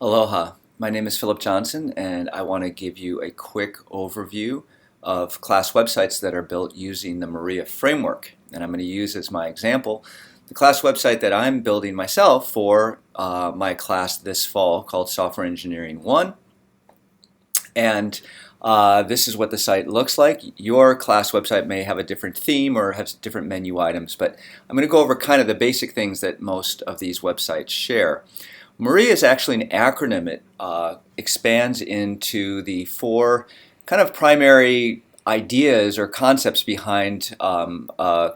Aloha, my name is Philip Johnson and I want to give you a quick overview of class websites that are built using the Morea-Framework. And I'm going to use as my example the class website that I'm building myself for my class this fall called Software Engineering 1. And this is what the site looks like. Your class website may have a different theme or have different menu items, but I'm going to go over kind of the basic things that most of these websites share. Morea is actually an acronym. It expands into the four kind of primary ideas or concepts behind a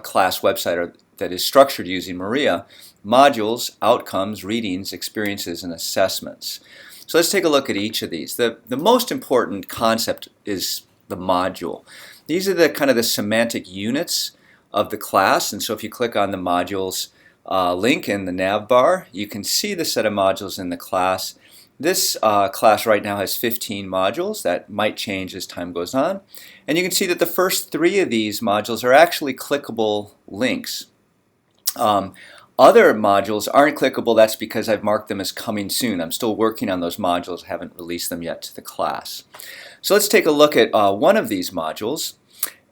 class website that is structured using Morea: modules, outcomes, readings, experiences, and assessments. So let's take a look at each of these. The most important concept is the module. These are the kind of the semantic units of the class, and so if you click on the modules link in the nav bar, you can see the set of modules in the class. This class right now has 15 modules. That might change as time goes on. And you can see that the first 3 of these modules are actually clickable links. Other modules aren't clickable. That's because I've marked them as coming soon. I'm still working on those modules. I haven't released them yet to the class. So let's take a look at one of these modules.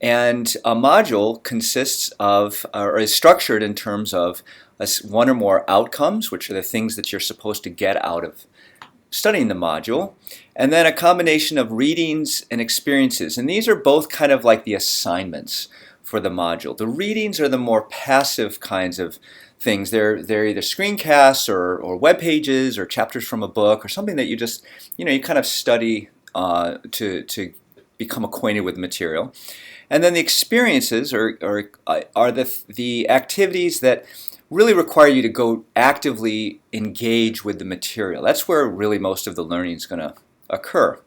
And a module consists of, or is structured in terms of one or more outcomes, which are the things that you're supposed to get out of studying the module, and then a combination of readings and experiences. And these are both kind of like the assignments for the module. The readings are the more passive kinds of things. They're either screencasts or web pages or chapters from a book or something that you just, you kind of study to become acquainted with the material. And then the experiences are the activities that really require you to go actively engage with the material. That's where really most of the learning is going to occur.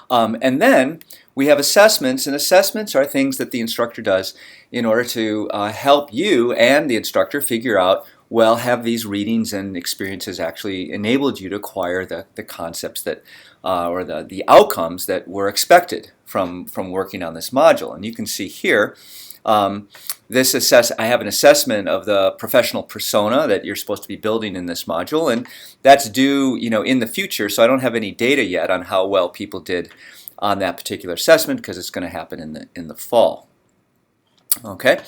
And then we have assessments, and assessments are things that the instructor does in order to help you and the instructor figure out, well, have these readings and experiences actually enabled you to acquire the concepts that, or the outcomes that were expected from working on this module. And you can see here, I have an assessment of the professional persona that you're supposed to be building in this module, and that's due in the future, so I don't have any data yet on how well people did on that particular assessment because it's going to happen in the fall. Okay,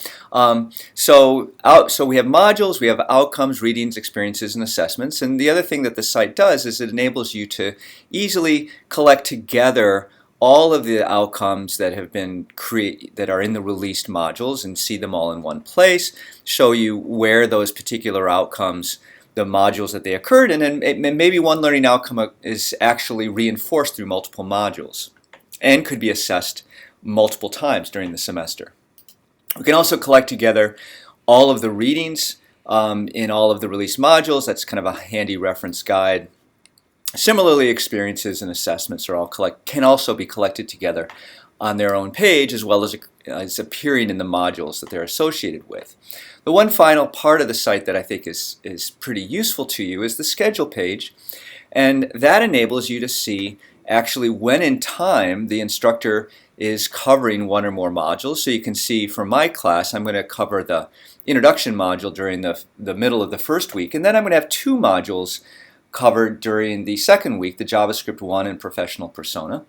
so we have modules, we have outcomes, readings, experiences, and assessments. And the other thing that the site does is it enables you to easily collect together all of the outcomes that have been that are in the released modules and see them all in one place, show you where those particular outcomes, the modules that they occurred in, and maybe one learning outcome is actually reinforced through multiple modules and could be assessed multiple times during the semester. We can also collect together all of the readings in all of the released modules. That's kind of a handy reference guide. Similarly, experiences and assessments can also be collected together on their own page, as well as appearing in the modules that they're associated with. The one final part of the site that I think is pretty useful to you is the schedule page, and that enables you to see actually when in time the instructor is covering one or more modules. So you can see for my class, I'm going to cover the introduction module during the middle of the first week, and then I'm going to have 2 modules covered during the second week, the JavaScript 1 and Professional Persona.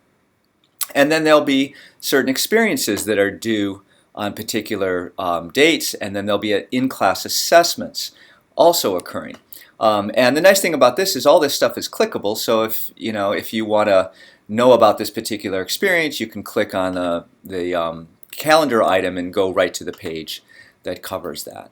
And then there'll be certain experiences that are due on particular dates, and then there'll be in-class assessments also occurring. And the nice thing about this is all this stuff is clickable, so if you want to know about this particular experience, you can click on the calendar item and go right to the page that covers that.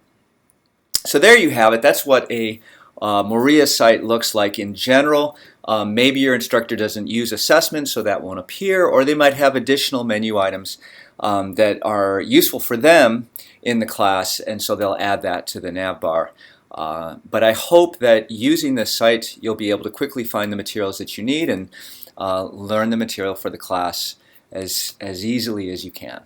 So there you have it. That's what a Morea site looks like in general. Maybe your instructor doesn't use assessments, so that won't appear, or they might have additional menu items that are useful for them in the class, and so they'll add that to the nav bar. But I hope that using this site you'll be able to quickly find the materials that you need and learn the material for the class as easily as you can.